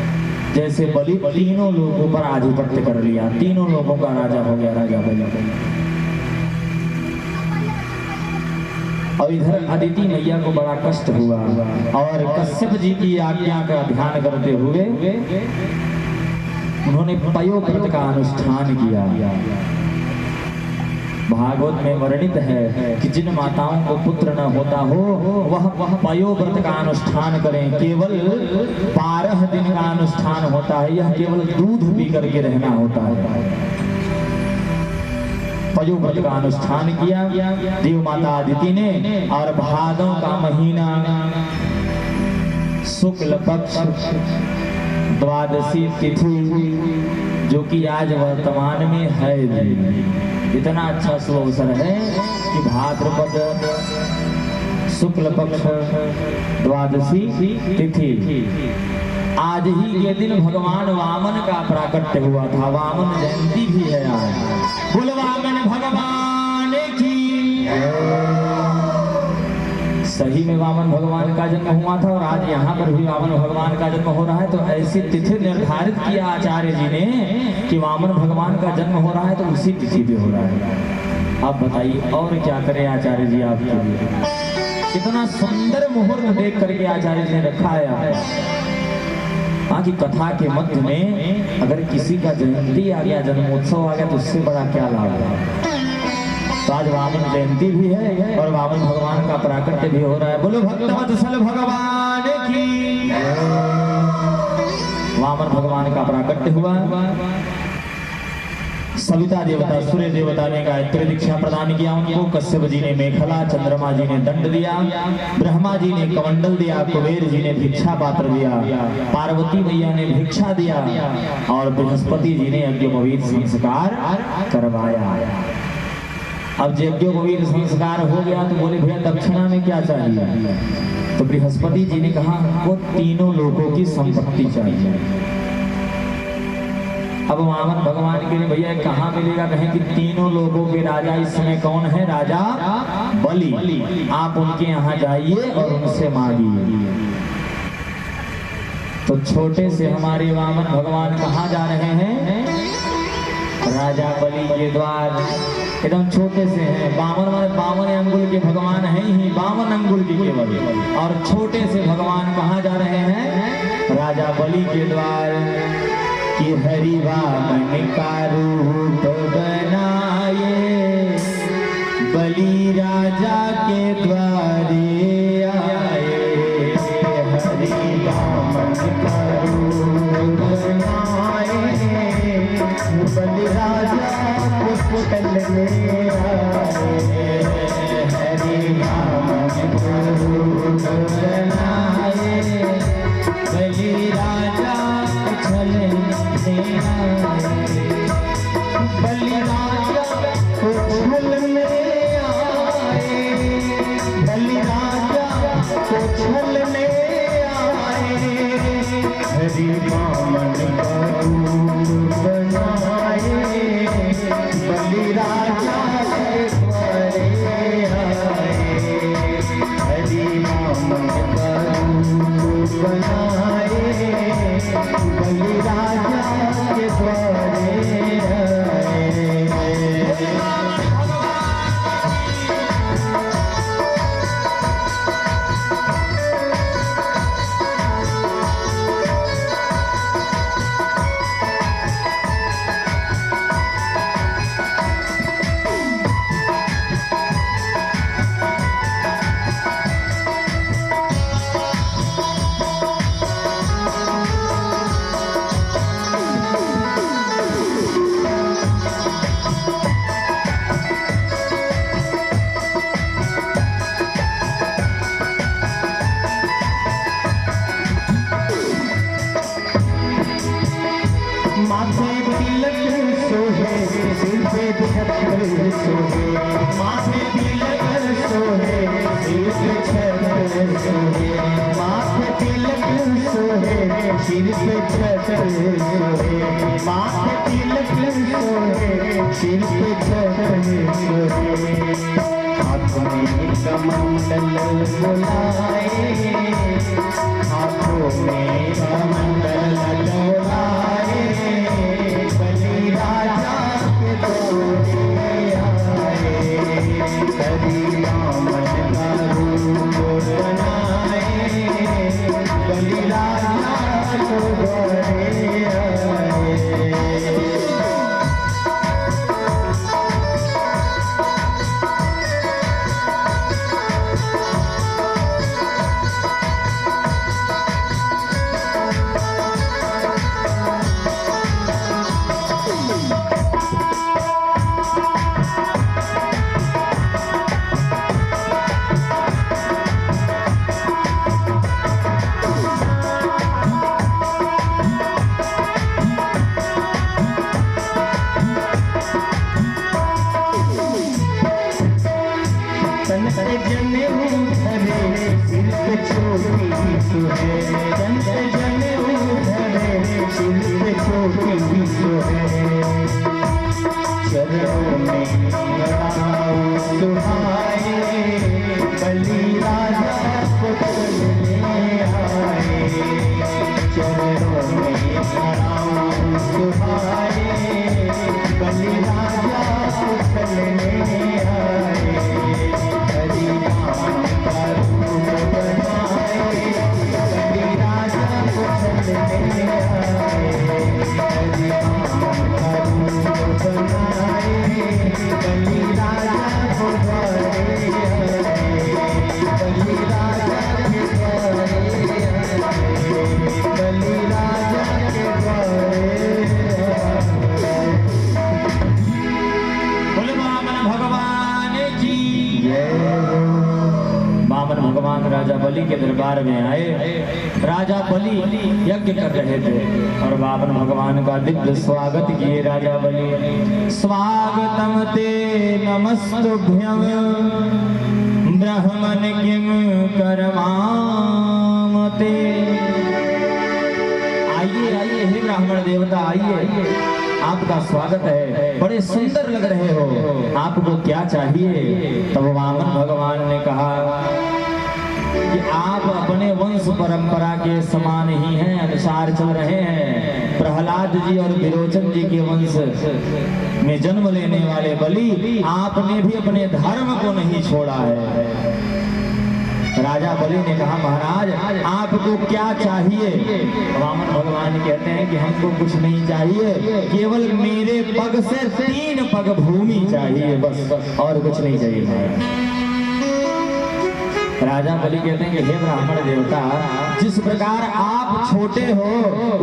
जैसे बलि तीनों लोगों पर आधिपत्य कर लिया, तीनों लोगों का राजा हो गया, राजा बलि। और इधर अदिति मैया को बड़ा कष्ट हुआ और कश्यप जी की आज्ञा का ध्यान करते हुए उन्होंने पयोव्रत का अनुष्ठान किया। भागवत में वर्णित है कि जिन माताओं को पुत्र न होता हो वह पयोव्रत का अनुष्ठान करें। केवल 12 दिन का अनुष्ठान होता है, यह केवल दूध पी करके रहना होता है। पयोव्रत का अनुष्ठान किया देव माता अदिति ने। और भादों का महीना शुक्ल पक्ष द्वादशी तिथि, जो कि आज वर्तमान में है, इतना अच्छा शुभ अवसर है कि भाद्रपद शुक्ल पक्ष द्वादशी तिथि, आज ही के दिन भगवान वामन का प्राकट्य हुआ था। वामन जयंती भी है आज। बोल वामन भगवान की। सही में वामन भगवान का जन्म हुआ था और आज यहाँ पर भी वामन भगवान का जन्म हो रहा है। तो ऐसी तिथि निर्धारित किया आचार्य जी ने कि वामन भगवान का जन्म हो रहा है तो उसी तिथि पे हो रहा है। आप बताइए और क्या करें आचार्य जी आपके लिए। इतना सुंदर मुहूर्त देख करके आचार्य जी ने रखा है। बाकी कथा के मध्य में अगर किसी का जयंती आ गया, जन्मोत्सव आ गया, तो उससे बड़ा क्या लाभ है। तो आज वामन जयंती भी है और वामन भगवान का प्राकट्य भी हो रहा है। बोलो भक्तवत्सल भगवान की। वामन भगवान का प्राकट्य हुआ। सविता देवता, सूर्य देवता ने गायत्री दीक्षा प्रदान किया उनको। कश्यप जी ने मेखला, चंद्रमा जी ने दंड दिया, ब्रह्मा जी ने कमंडल दिया, कुबेर जी ने भिक्षा पात्र दिया, पार्वती मैया ने भिक्षा दिया और बृहस्पति जी ने यज्ञोपवीत संस्कार करवाया। अब यज्ञोपवीत संस्कार हो गया तो बोले भैया दक्षिणा में क्या चाहिए? तो बृहस्पति जी ने कहा हमको तीनों लोगों की संपत्ति चाहिए। अब वामन भगवान के लिए भैया कहाँ मिलेगा? कहें कि तीनों लोगों के राजा इस समय कौन है? राजा बलि। आप उनके यहाँ जाइए और उनसे मांगिए। तो छोटे से हमारे वामन भगवान कहाँ जा रहे हैं? राजा बलि के द्वार। एकदम छोटे से हैं। 52 अंगुल के भगवान हैं ही, 52 अंगुल के केवल। और छोटे से भगवान कहाँ जा रहे हैं? राजा बलि के द्वार। कि हरि वामन का रूप बनाए, बलि राजा के द्वारे आए। हरि वामन का रूप बनाए, बलि राजा को कुटल में आए। हरि वामन का रूप बनाए, बलि राजा हरि वामन का रूप बनाए, बलि राजा के द्वारे आए। हरि वामन का रूप बनाए, बलि राजा के द्वारे आए। माथे तिलक सोहे, सिर पे छत्र सोहे। माथे तिलक सोहे, सिर पे छत्र सोहे। माथे तिलक सोहे, सिर पे छत्र सोहे। माथे तिलक सोहे, सिर पे छत्र सोहे। हाथ में कमंडल बुलाए, हाथों में कमंडल डोलाए, बलि राजा के द्वारे आए। हरि वामन का रूप बनाए, बलि राजा के द्वारे आए। जनेऊ धरे, सिर पे छोटी सोहे। संत जनेऊ धरे, सिर पे छोटी सोहे। चरणों में लड़ाऊ सुहाए, बलि राजा को चलने आए। चरणों में लड़ाऊ सुहाए, बलि राजा को चलने आए। हरि वामन का रूप बनाए, बलि राजा को चलने आए। हरि वामन का रूप बनाए, बलि राजा को द्वारे आए। बलि राजा के द्वारे आए, बलि राजा के द्वारे आए। बोले वामन भगवान की वामन भगवान राजा बलि के दरबार में आए। राजा बलि यज्ञ कर रहे थे और वामन भगवान का दिव्य स्वागत किए राजा बलि। स्वागतम ते नमस्तुभ्यं ब्राह्मण किम करमामते। आइए आइए हे ब्राह्मण देवता आइए, आपका स्वागत है, बड़े सुंदर लग रहे हो, आपको क्या चाहिए? तब वामन भगवान ने कहा कि आप अपने वंश परंपरा के समान ही हैं, अनुसार चल रहे हैं। प्रहलाद जी और विरोचन जी के वंश में जन्म लेने वाले बलि, आपने भी अपने धर्म को नहीं छोड़ा है। राजा बलि ने कहा महाराज आपको क्या चाहिए? वामन भगवान कहते हैं कि हमको कुछ नहीं चाहिए, केवल मेरे पग से 3 पग भूमि चाहिए, बस और कुछ नहीं चाहिए। राजा बलि कहते हैं कि हे ब्राह्मण देवता, जिस प्रकार आप छोटे हो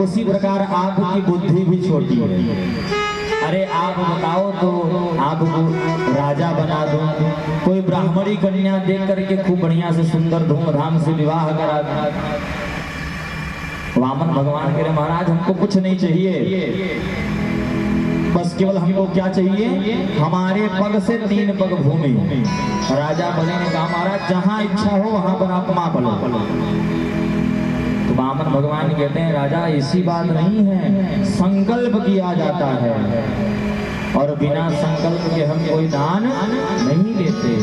उसी प्रकार आपकी बुद्धि भी छोटी है। अरे आप बताओ तो आपको राजा बना दूं, कोई ब्राह्मणी कन्या देख करके खूब बढ़िया से सुंदर धूमधाम से विवाह करा दूं। वामन भगवान कह रहे महाराज हमको कुछ नहीं चाहिए, बस केवल हमको क्या चाहिए? हमारे पग से 3 पग भूमि। राजा बलि ने कहा महाराज जहां इच्छा हो वहां पर आप माप लो। तो वामन भगवान कहते हैं राजा ऐसी बात नहीं है, संकल्प किया जाता है और बिना संकल्प के हम कोई दान नहीं देते।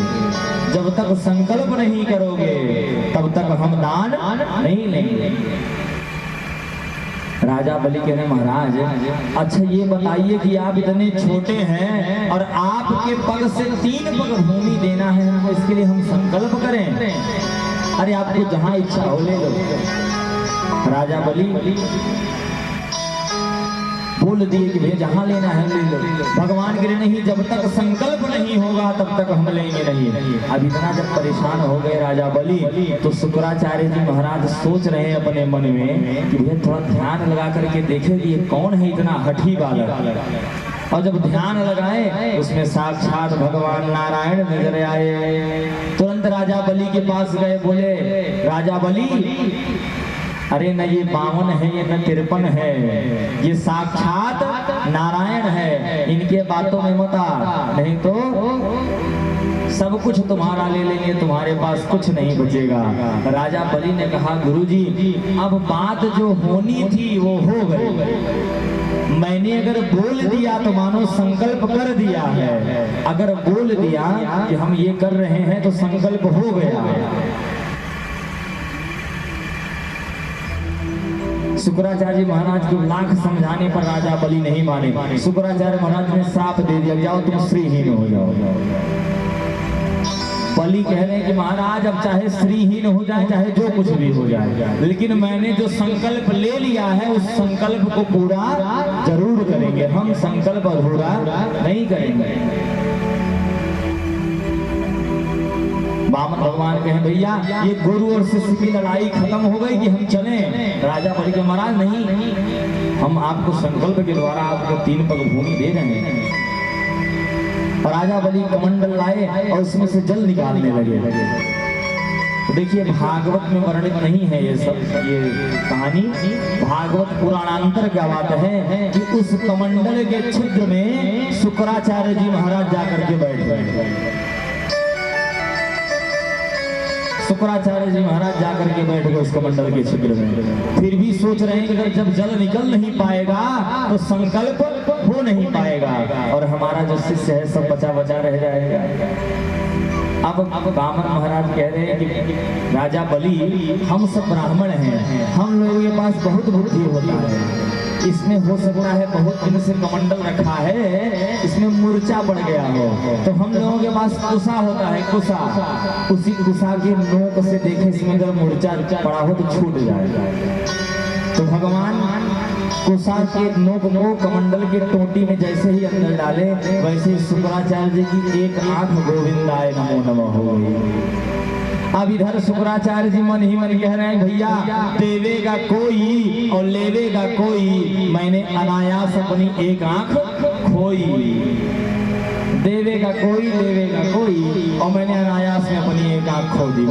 जब तक संकल्प नहीं करोगे तब तक हम दान नहीं लेंगे। राजा बलि कहने महाराज अच्छा ये बताइए कि आप इतने छोटे हैं और आपके पग से 3 पग भूमि देना है हमको, इसके लिए हम संकल्प करें? अरे आपको जहां इच्छा हो ले लो। राजा बलि बोल दिए कि भैया जहां लेना है ले लो। भगवान के लिए नहीं, जब तक संकल्प नहीं होगा तब तक हम लेंगे नहीं। अब इतना जब परेशान हो गए राजा बलि तो शुक्राचार्य जी महाराज सोच रहे हैं अपने मन में कि भैया थोड़ा ध्यान लगा करके देखे कि ये कौन है इतना हठी बालक। और जब ध्यान लगाए उसमें साक्षात भगवान नारायण नजर आए। तुरंत राजा बलि के पास गए, बोले राजा बलि अरे न ये 52 है ये न 53 है, ये साक्षात नारायण है, इनके बातों में मत आ, नहीं तो सब कुछ तुम्हारा ले लेंगे, तुम्हारे पास कुछ नहीं बचेगा। राजा बलि ने कहा गुरुजी अब बात जो होनी थी वो हो गई। मैंने अगर बोल दिया तो मानो संकल्प कर दिया है, अगर बोल दिया कि हम ये कर रहे हैं तो संकल्प हो गया। शुक्राचार्य जी महाराज को लाख समझाने पर राजा बलि नहीं माने। शुक्राचार्य महाराज ने श्राप दे दिया, जाओ तुम श्रीहीन हो जाओ। बलि कह रहे हैं कि महाराज अब चाहे श्रीहीन हो जाए चाहे जो कुछ भी हो जाए, लेकिन मैंने जो संकल्प ले लिया है उस संकल्प को पूरा जरूर करेंगे, हम संकल्प अधूरा नहीं करेंगे। वामन भगवान कहे भैया ये गुरु और शिष्य की लड़ाई खत्म हो गई कि हम चलें? राजा बलि के महाराज नहीं, हम आपको संकल्प के द्वारा आपको 3 पग भूमि दे रहे हैं। राजा बलि कमंडल लाए और उसमें से जल निकालने लगे। तो देखिए भागवत में वर्णित नहीं है ये सब, ये कहानी भागवत पुराणांतर क्या बात है कि उस कमंडल के छिद्र में शुक्राचार्य जी महाराज जाकर के बैठ गए। शुक्राचार्य जी महाराज जाकर के बैठ गए उस कमंडल के छिद्र में। फिर भी सोच रहे हैं कि अगर जब जल निकल नहीं पाएगा तो संकल्प हो नहीं पाएगा और हमारा जो शिष्य है सब बचा बचा रह जाएगा। अब वामन महाराज कह रहे हैं कि राजा बलि हम सब ब्राह्मण हैं, हम लोगों के पास बहुत बुद्धि होता है, इसमें हो सकता है बहुत दिन से कमंडल रखा है इसमें मूर्छा पड़ गया हो, तो हम लोगों के पास कुसा होता है, कुसा, उसी कुसा के नोक से देखे इसमें अगर मूर्छा पड़ा हो तो छूट जाएगा। तो भगवान कुसा के नोक को कमंडल के टोटी में जैसे ही अंदर डाले वैसे शुक्राचार्य जी की एक आंख गोविंदाय नमो नमः हो गई। अब इधर शुक्राचार्य जी मन ही मन कह रहे हैं भैया देवेगा कोई और लेवेगा कोई, मैंने अनायास अपनी एक आंख खोई। देवेगा कोई लेवेगा कोई और मैंने अनायास में अपनी एक आंख खो दी।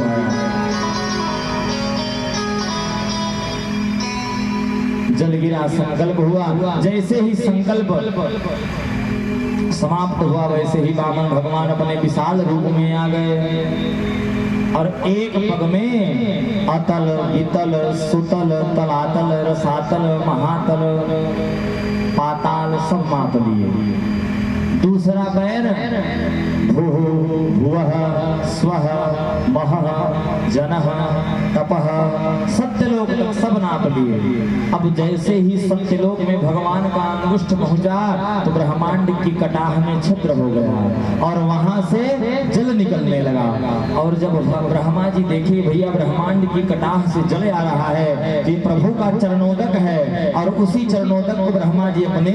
जल गिरा, संकल्प हुआ, जैसे ही संकल्प समाप्त हुआ वैसे ही वामन भगवान अपने विशाल रूप में आ गए और एक पग में अतल वितल सुतल तलातल रसातल महातल पाताल सब माप लिए। दूसरा पैर भूः भुवः स्वः महः जनः तपः सत्यलोक तक सब नाप लिए। अब जैसे ही सत्यलोक में भगवान का अंगुष्ठ पहुंचा तो ब्रह्मांड की कटाह में छिद्र हो गया और वहां से जल निकलने लगा। और जब ब्रह्मा जी देखे भैया ब्रह्मांड की कटाह से जल आ रहा है कि प्रभु का चरणोदक है और उसी चरणोदक को ब्रह्मा जी अपने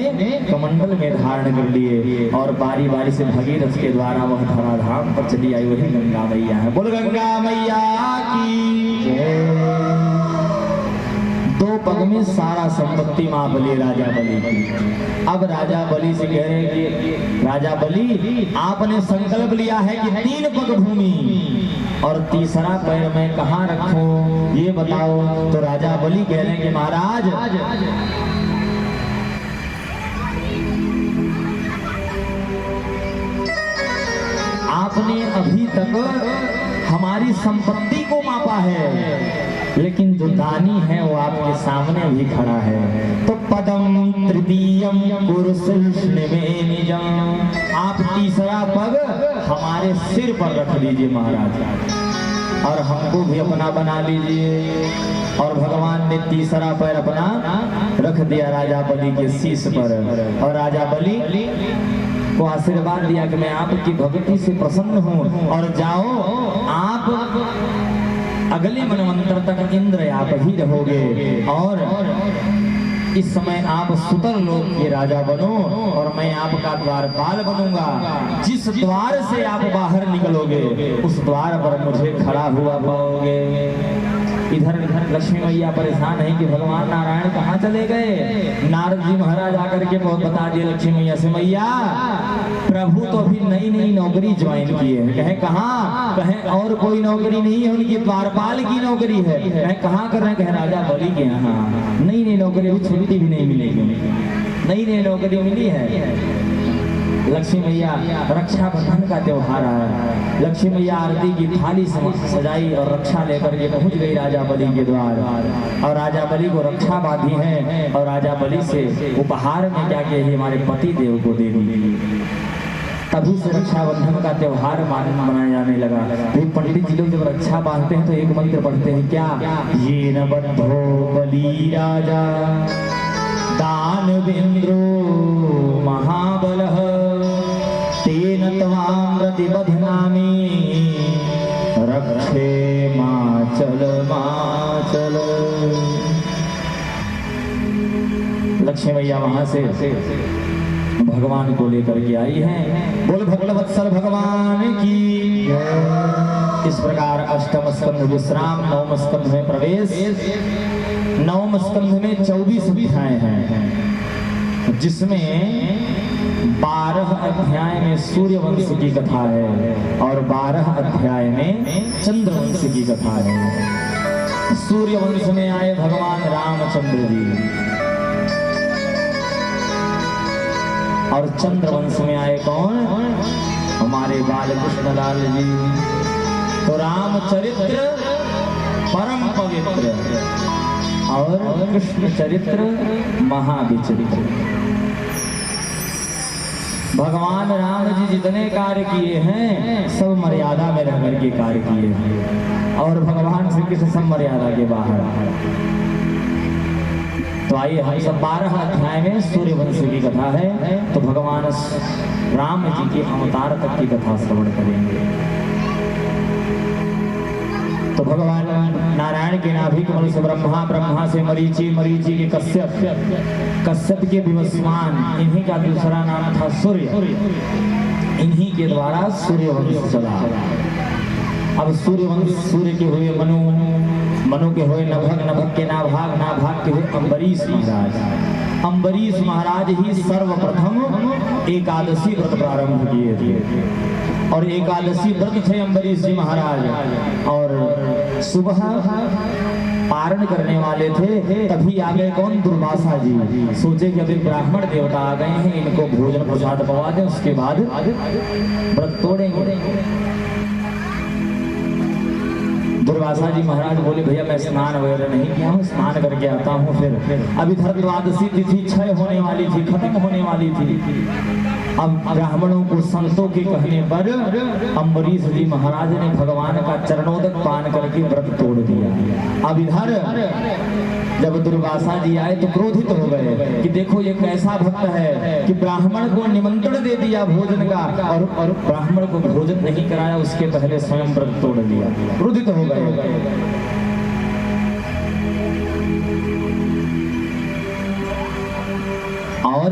कमंडल में धारण कर लिए और बारी बारी से भगीरथ के द्वारा वह धराधाम पर चली आई। वही गंगा मैया है, बोल गंगा मैया की जय। 2 पग में सारा संपत्ति माप लिए राजा बलि की। अब राजा बलि से कह रहे हैं कि राजा बलि आपने संकल्प लिया है कि 3 पग भूमि और तीसरा पैर मैं कहाँ रखूं ये बताओ। तो राजा बलि कह रहे हैं कि महाराज आपने अभी तक हमारी संपत्ति को मापा है, लेकिन जो दानी है वो आपके सामने भी खड़ा है। तो पदम तृतीयम कुरुसृष्ण में निजम, आप तीसरा पग हमारे सिर पर रख दीजिए महाराज, और हमको भी अपना बना लीजिए। और भगवान ने तीसरा पैर अपना रख दिया राजा बलि के शीश पर, और राजा बलि को आशीर्वाद दिया कि मैं आपकी भक्ति से प्रसन्न हूँ, और जाओ आप अगले मनवंतर तक इंद्र आप ही रहोगे, और इस समय आप सुतर लोक के राजा बनो, और मैं आपका द्वारपाल बनूंगा। जिस द्वार से आप बाहर निकलोगे उस द्वार पर मुझे खड़ा हुआ पाओगे। इधर लक्ष्मी मैया परेशान है कि भगवान नारायण कहाँ चले गए। नारद जी महाराज आकर के बहुत बता दिए लक्ष्मी मैया से, मैया प्रभु तो अभी नई नई नौकरी ज्वाइन किए हैं। कहे कहाँ? कहे और कोई नौकरी नहीं है, उनकी द्वारपाल की नौकरी है। कहे कहाँ कर रहे हैं? कहे राजा बलि के यहाँ। नई नई नौकरी, अभी छुट्टी भी नहीं मिलेगी, नई नई नौकरी मिली है। लक्ष्मी मैया रक्षाबंधन का त्योहार आया, लक्ष्मी मैया आरती की थाली सजाई और रक्षा लेकर के पहुंच गई राजा बलि के द्वार, और राजा बलि को रक्षा बांधी है, और राजा बलि से उपहार में क्या कही हमारे पति देव को दे दी। तभी से रक्षाबंधन का त्योहार मनाया जाने लगा। फिर पंडित जी लोग जब रक्षा बांधते हैं तो एक मंत्र पढ़ते हैं, क्या? ये न बद्धो बलि राजा दानवेंद्रो महाबलः तेन त्वां प्रतिबध्नामि रक्षे माचल माचल। लक्ष्मी मैया वहां से भगवान को लेकर के आई है। बोल भगवत्सल भगवान की। इस प्रकार अष्टम स्कंध विश्राम, नवम स्कंध में प्रवेश। नवम स्कंध में 24 अध्याय हैं, जिसमें 12 अध्याय में सूर्य वंश की कथा है और 12 अध्याय में चंद्र वंश की कथा है। सूर्य वंश में आए भगवान रामचंद्र जी, और चंद्र वंश में आए कौन? हमारे बाल कृष्ण लाल जी। तो रामचरित्र परम पवित्र और कृष्ण चरित्र महाविचित्र। भगवान राम जी जितने कार्य किए हैं सब मर्यादा में रह करके कार्य किए हैं, और भगवान श्री कृष्ण सब मर्यादा के बाहर। तो आइए हम सब 12 अध्याय में सूर्य वंश की कथा है, तो भगवान राम जी के अवतार तक की कथा श्रवण करेंगे। तो भगवान नारायण के नाभि कमल से ब्रह्मा, ब्रह्मा से मरीचि, मरीचि के कश्यप, कश्यप के विवस्वान, इन्हीं का दूसरा नाम था सूर्य। इन्हीं के द्वारा सूर्य वंश चला। अब सूर्य वंश, सूर्य के हुए मनु, मनु के हुए नभग, नभग के नाभाग, नाभाग के हुए अम्बरीश महाराज। अम्बरीश महाराज ही सर्वप्रथम एकादशी व्रत प्रारंभ किए थे, और एकादशी व्रत थे अम्बरीश जी महाराज। और सुबह पारण करने वाले थे, तभी आ गए कौन? दुर्वासा जी। सोचे कि अभी ब्राह्मण देवता आ गए हैं, इनको भोजन प्रसाद पवा दें, उसके बाद व्रत तोड़ेंगे। दुर्वासा जी महाराज बोले, भैया मैं स्नान वगैरह नहीं किया हूँ, स्नान करके आता हूँ। फिर अब इधर द्वादशी तिथि क्षय होने वाली थी, खत्म होने वाली थी। अब ब्राह्मणों को संतों के कहने पर अम्बरीश जी महाराज ने भगवान का चरणोदक पान करके व्रत तोड़ दिया। अब इधर जब दुर्वासा जी आए तो क्रोधित हो गए कि देखो ये कैसा भक्त है कि ब्राह्मण को निमंत्रण दे दिया भोजन का, और ब्राह्मण को भोजन नहीं कराया, उसके पहले स्वयं व्रत तोड़ दिया। क्रोधित हो गए। और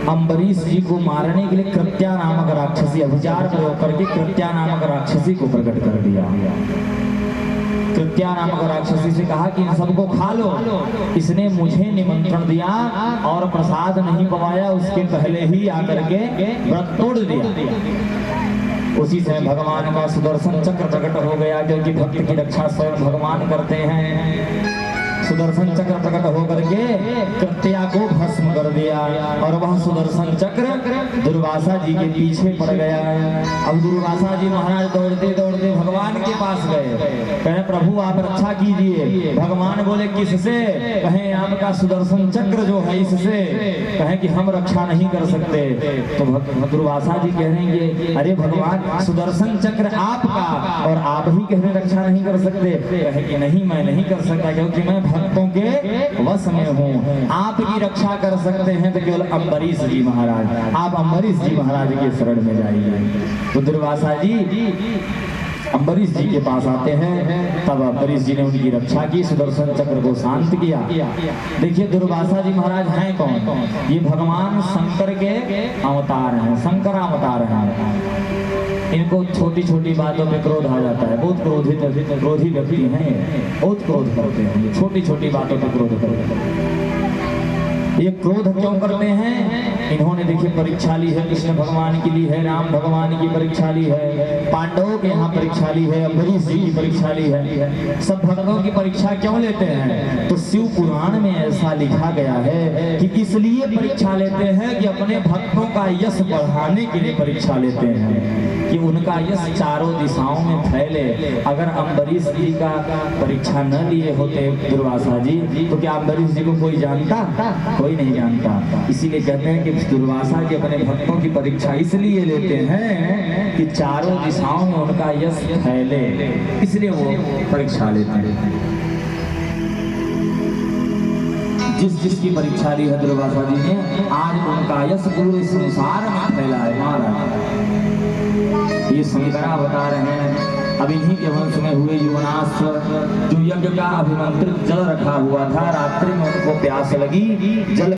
अम्बरीश जी को मारने के लिए कृत्या नामक राक्षसी, अभिचार प्रयोग करके कृत्या नामक राक्षसी को प्रकट कर दिया। कृत्या नामक राक्षसी से कहा कि इन सबको खा लो। इसने मुझे निमंत्रण दिया और प्रसाद नहीं पवाया, उसके पहले ही आकर के व्रत तोड़ दिया। उसी समय भगवान का सुदर्शन चक्र प्रकट हो गया, क्योंकि भक्त की रक्षा स्वयं भगवान करते हैं। सुदर्शन चक्र प्रकट होकर के कृत्या को भस्म कर दिया और वह सुदर्शन चक्र दुर्वासा जी के पीछे पड़ गया। अब दुर्वासा जी महाराज दौड़ते दौड़ते भगवान के पास गए, कहे प्रभु आप रक्षा कीजिए। भगवान बोले किससे? कहे आपका सुदर्शन चक्र जो है इससे। कहे कि हम रक्षा नहीं कर सकते। तो दुर्वासा जी कह रहे हैं अरे भगवान सुदर्शन चक्र आपका और आप ही कह रहे रक्षा नहीं कर सकते। कहे कि नहीं मैं नहीं कर सकता क्योंकि मैं भक्तों के वश में हूँ। आपकी रक्षा कर सकते हैं तो केवल अम्बरीश जी महाराज, आप अम्बरीश जी महाराज के शरण में जाइए। तो दुर्वासा जी अम्बरीश जी के पास आते हैं, तब अम्बरीश जी ने उनकी रक्षा की, सुदर्शन चक्र को शांत किया। देखिए दुर्वासा जी महाराज हैं कौन? ये भगवान शंकर के अवतार हैं, शंकर अवतार हैं। इनको छोटी छोटी बातों पे क्रोध आ जाता है, बहुत क्रोधी व्यक्ति हैं, बहुत क्रोध करते हैं, छोटी छोटी बातों पे क्रोध करते हैं। ये क्रोध क्यों करते हैं? इन्होंने देखिए परीक्षा ली है, कृष्ण भगवान की ली है, राम भगवान की परीक्षा ली है, पांडवों के यहाँ परीक्षा ली है, अम्बरीश जी की परीक्षा ली है। सब भक्तों की परीक्षा क्यों लेते हैं? तो शिव पुराण में ऐसा लिखा गया है कि इसलिए परीक्षा लेते हैं कि अपने भक्तों का यश बढ़ाने के लिए परीक्षा लेते हैं कि उनका यश चारों दिशाओं में फैले। अगर अम्बरीश जी का परीक्षा न लिए होते दुर्वासा जी तो क्या अम्बरीश जी को कोई जानता? कोई नहीं जानता। इसीलिए कहते हैं कि दुर्वासा जी अपने भक्तों की परीक्षा इसलिए लेते हैं कि चारों दिशाओं में उनका यश फैले, इसलिए वो परीक्षा लेते हैं। जिसकी परीक्षा ली है दुर्वासा जी ने, आज उनका यश पूरे संसार में फैला है महाराज। ये शंकरा बता रहे हैं अब इन्हीं के वंश में हुए युवनाश्व, जो यज्ञ का अभिमंत्रित जल रखा हुआ था, रात्रि में उनको प्यास लगी, जल